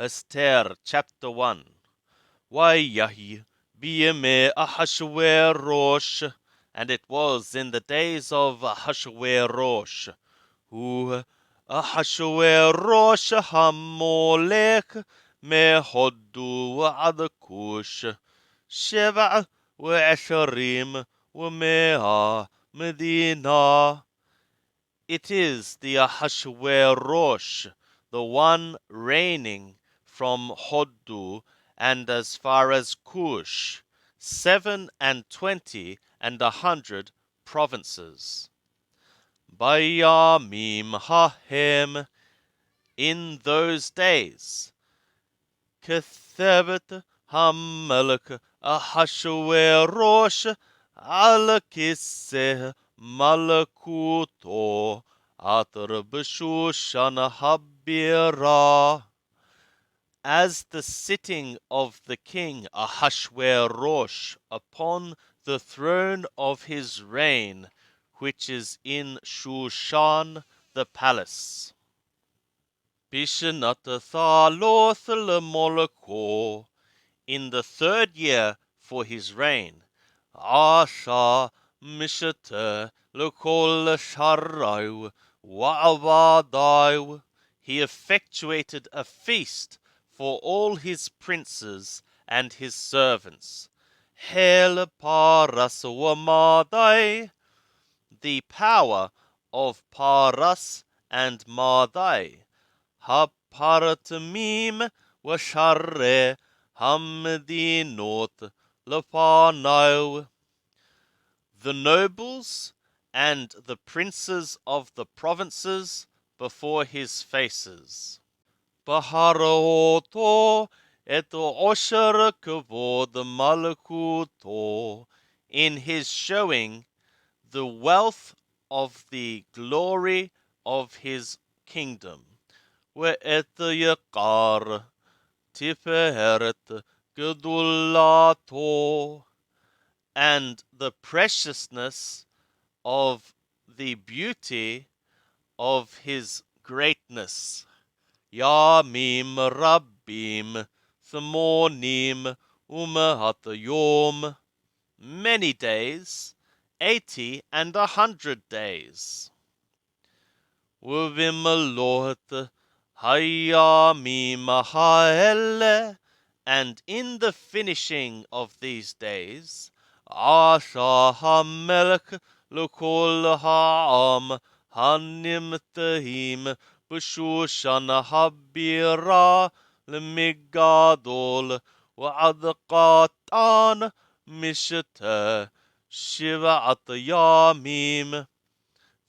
Esther chapter 1. Wayahi biyeme Ahashwerosh, and it was in the days of Ahashwerosh, who Ahashwerosh Hamolech mehodu wa'adkush, Sheva wa'asharim wa'mea medina. It is the Ahashwerosh, the one reigning from Hoddu and as far as Cush, 27 and 100 provinces. Bayamim hahem, in those days, Kethabet hamelech Ahashwerosh al kiseh malakuto atar b'shushan habira. As the sitting of the king Ahashwerosh upon the throne of his reign, which is in Shushan the palace. Bishanat thaloth lemoloko, in the 3rd year for his reign, Asha mishate lekol sharau wa'avadau, he effectuated a feast for all his princes and his servants. Hel paras wamadai, the power of Paras and Madai. Haparatamim washarre hamdinot lepanau, the nobles and the princes of the provinces before his faces. Baharoto et osher kavod malakuto, in his showing the wealth of the glory of his kingdom. Ve'et yakar tiferet gedulato, and the preciousness of the beauty of his greatness. Yamim rabbim thamonim umahatayom, many days, 80 and 100 days. Uvimalot hayamim ha'ele, and in the finishing of these days, Asha hamelech lekol ha'am hanimtahim b'shushan habira lemigadol wa'adqatan mishte shivat yamim.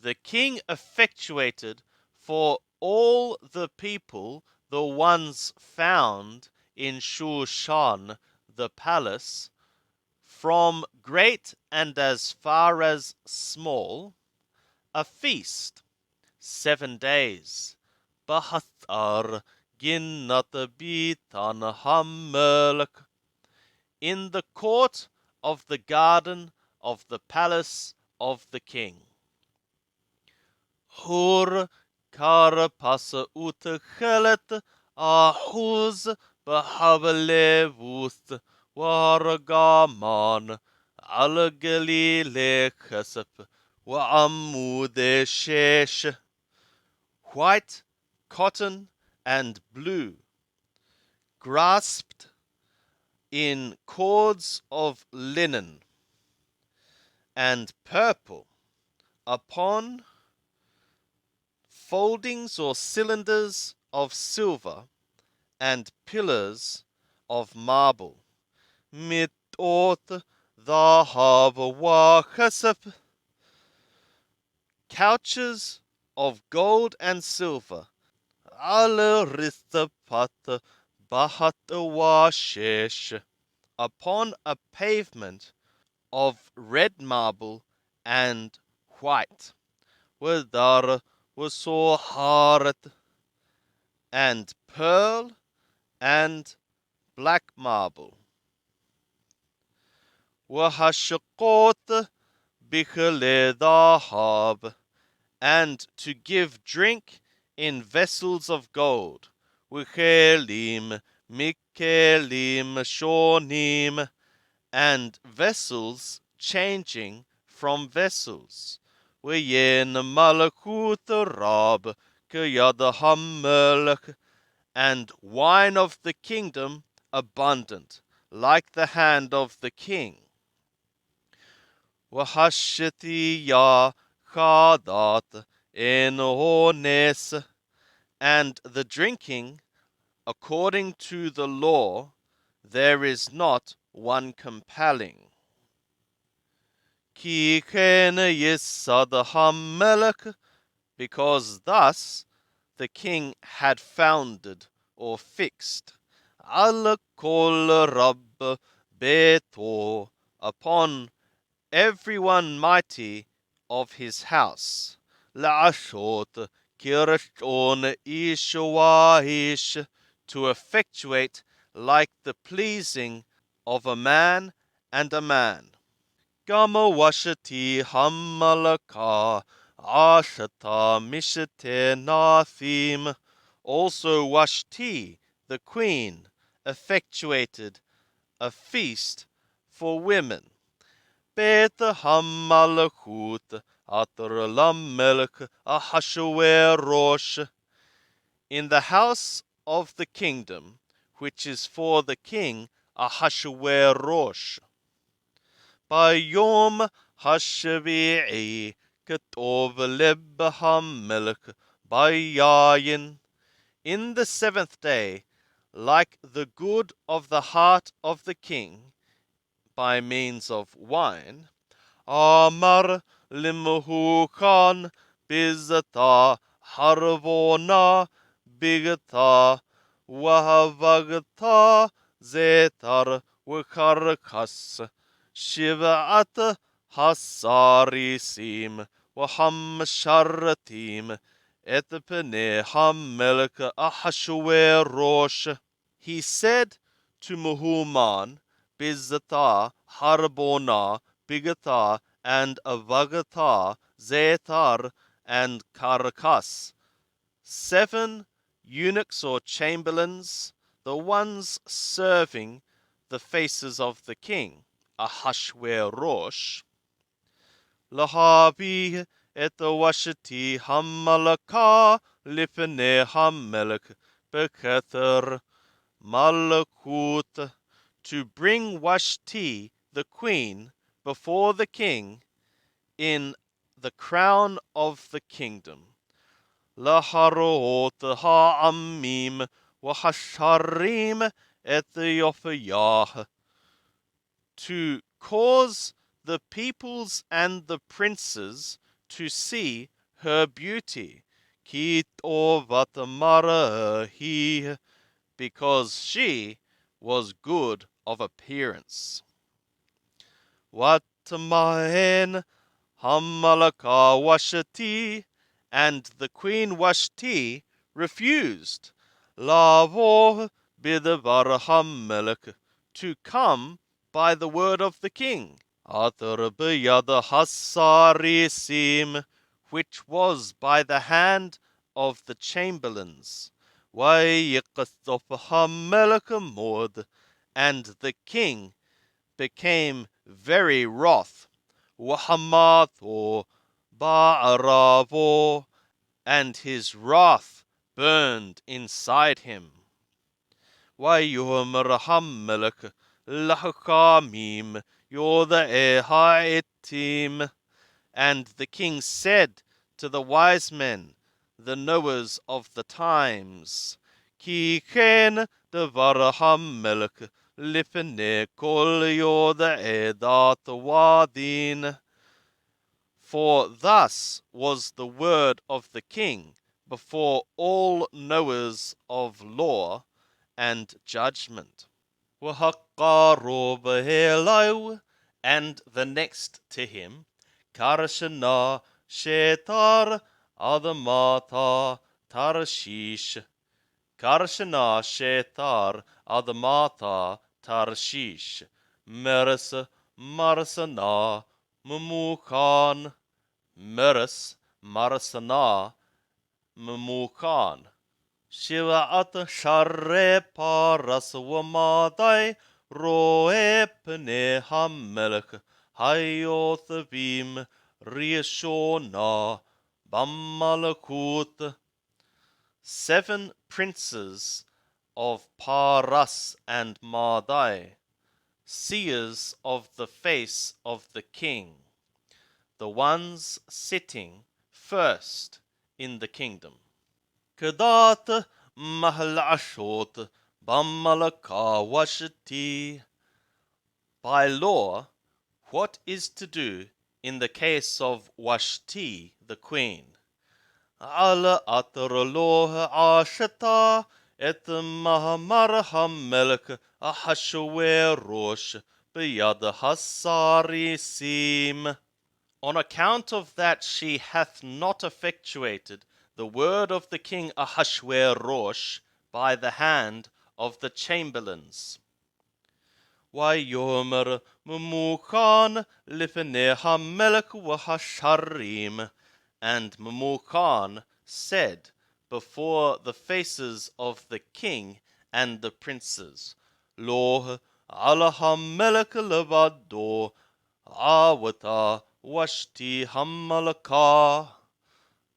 The king effectuated for all the people, the ones found in Shushan the palace, from great and as far as small, a feast, 7 days. Bahathar ginnat bitan hamelech, in the court of the garden of the palace of the king. Hur karpasa utchelet ahuz bahavelevust wargaman al galile chesep wa'amude shesh, white, cotton, and blue, grasped in cords of linen, and purple, upon foldings or cylinders of silver, and pillars of marble. Mitot dhahav wa chesep, couches of gold and silver. Al rithapat bahat wa shesh, upon a pavement of red marble and white. Wadar wasoharat, and pearl and black marble. Wahashakot bichale dhahab, and to give drink in vessels of gold. Uchelim, Mikelim, Shonim, and vessels changing from vessels. Weyen Malakut Rab, Kayad Hamelech, and wine of the kingdom abundant, like the hand of the king. Wahashiti ya Chadat en Hones, and the drinking according to the law, there is not one compelling. Ki ken yisad hamelech, because thus the king had founded or fixed al kol rab beto, upon everyone mighty of his house, la'ashot kirshon ishwaish, to effectuate like the pleasing of a man and a man. Gama washati hamalaka ashata mishate nathim, also Washti the queen effectuated a feast for women. Bet hamalakut atar lamelech ahashwerosh, in the house of the kingdom, which is for the king Ahashwerosh. Bayom hashvi'i ketov leb hamelech bayayin, in the seventh day, like the good of the heart of the king, by means of wine. Amar limhukan bizata harvona bigata wahavagata zetar wakarkas shivat hasarisim wahamsharatim etpene hamelek ahashwerosh. He said to Muhammad, Bizatha, Harbona, Bigatha, and Avagatha, Zetar, and Karakas, 7 eunuchs or chamberlains, the ones serving the faces of the king, Ahashwerosh. Lahabi et washati hamalaka lipene hamelek bekether Malakut, to bring Washti the queen before the king in the crown of the kingdom. Laharot ha'amim wahasharim et Yophayah, to cause the peoples and the princes to see her beauty. Ki tovat marahi, because she was good of appearance. Watmahen Hamalaka Washti, and the queen Washti refused, Lavo Bidavar Hamelek, to come by the word of the king, Athar Biyada Hassarisim, which was by the hand of the chamberlains. Hamelek, and the king became very wroth. Wahamatho Ba'aravo, and his wrath burned inside him. Wayumer Hamelek Lahakamim Yoda Ehaitim, and the king said to the wise men, the knowers of the times, Ki ken devar hamelech lifne kol yoda edat wadin, for thus was the word of the king before all knowers of law and judgment. And the next to him, Karshana Shetar Adamata Tarshish. Karshana Shetar Adamata Tarshish. Meres Marsana Mumukan. Meres Marsana Mumukan. שבעת שערי פרס ומדי רואה פני המלך היוצבים ראשונה במלכות. 7 princes of Paras and Madai, seers of the face of the king, the ones sitting first in the kingdom. Kedat mahlashot bammalaka washti. By law, what is to do in the case of Washti, the queen? Ala atraloh ashata et mahamar hamelk ahashwerosh biyad hasari sim. On account of that she hath not effectuated the word of the king Ahashwerosh by the hand of the chamberlains. Wayomer Memucan lifnei hamelech wahasharim, and Memucan said before the faces of the king and the princes, Lo ala hamelech levado awata Washti hamalaka.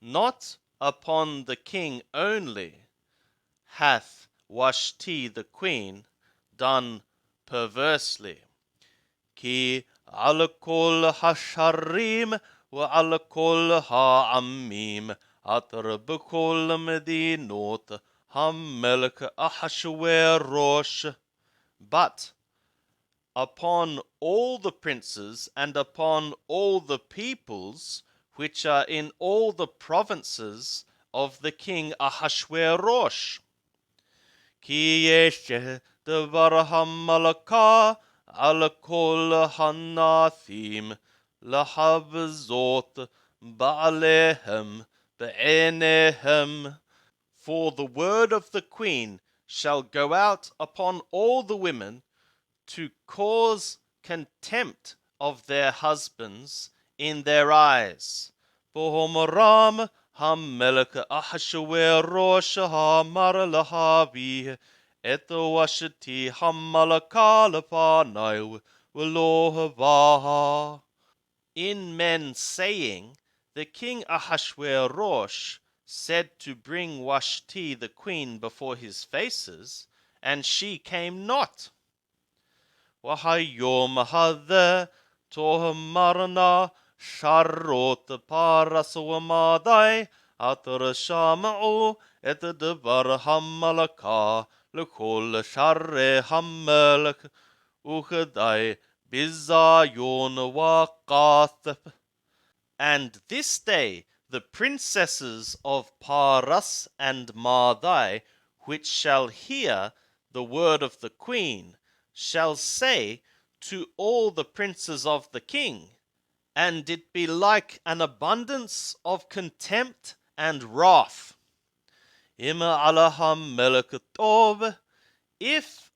Not upon the king only hath Washti the queen done perversely. Ki ala kol hasharim wa ala kol ha'amim atar b'kol medinot hamelech Ahashwerosh. But upon all the princes and upon all the peoples which are in all the provinces of the king Ahashwerosh. Ki yesheh devar hamalaka ala kol hanathim lahavzot ba'alehem be'enehem. For the word of the queen shall go out upon all the women to cause contempt of their husbands in their eyes. Bohomaram hamelech Ahashwerosh hamar lahavi et washti hamalaka lefanai v'lo. In men saying, the king Ahashwerosh said to bring Washti the queen before his faces, and she came not. Wahayom hadeh tohmarna sharot paras umadai atar shama'u et devar hamalaka lekol share hamelech uchadai bizayon waqath. And this day the princesses of Paras and Madai, which shall hear the word of the queen, shall say to all the princes of the king, and it be like an abundance of contempt and wrath. Ima alaham melech tov, if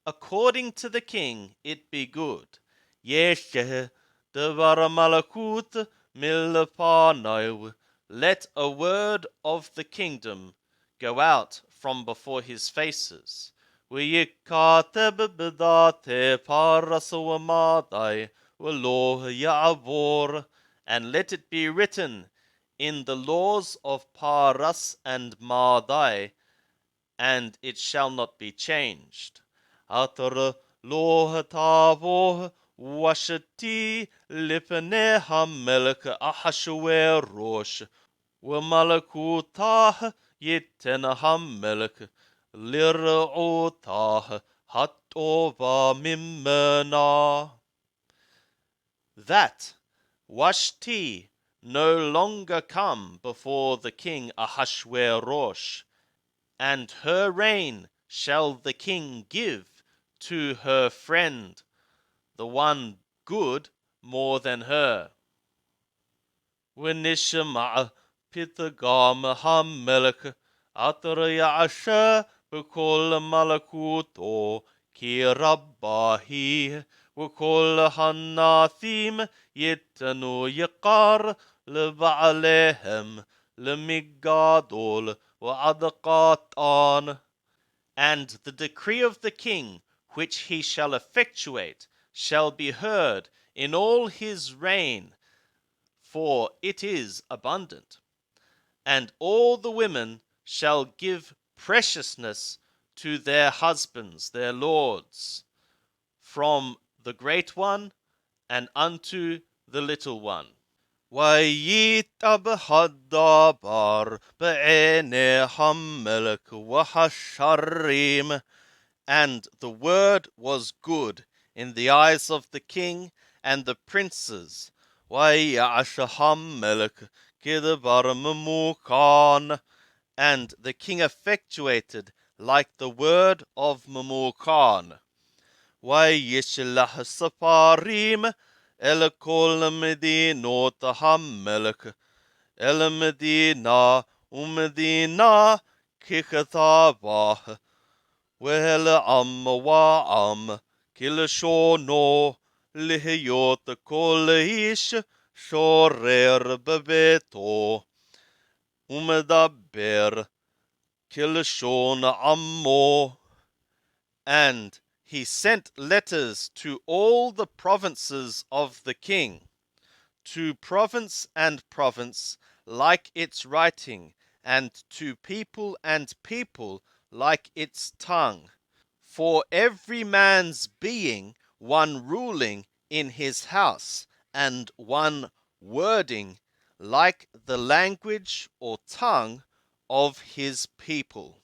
according to the king it be good. Yesheh devar malakut millepanayu, let a word of the kingdom go out from before his faces. V'yikateb b'date paras u'madai v'lo ya'avor, and let it be written in the laws of Paras and Madai, and it shall not be changed. Atar lo tavo washti lifnei hamelech Ahashwerosh v'malakutah yiten hamelech lir'otah hatova mimena. That Washti no longer come before the king Ahashwerosh, and her reign shall the king give to her friend, the one good more than her. V'nishma pitagam hamelech atar ya'asher b'kol malakuto ki rabbahi v'kol hanathim yitanu yikar leva'alehem lemigadol وَأَدْقَاتًا. And the decree of the king, which he shall effectuate, shall be heard in all his reign, for it is abundant. And all the women shall give preciousness to their husbands, their lords, from the great one and unto the little one. ويتبه الدبر بعيني الملك وحشريم. And the word was good in the eyes of the king and the princes. ويعش الملك كدبر مموكان. And the king effectuated like the word of Mamukan. ويشلح السفاريم إلى كل مدينة الملك إلى مدينة ومدينة كخطابه وإلى عم وعم كل شونو لهيوت كل إيش شورر ببيتو ومدبر كل شون عمو. And he sent letters to all the provinces of the king, to province and province like its writing, and to people and people like its tongue. For every man's being one ruling in his house, and one wording like the language or tongue of his people.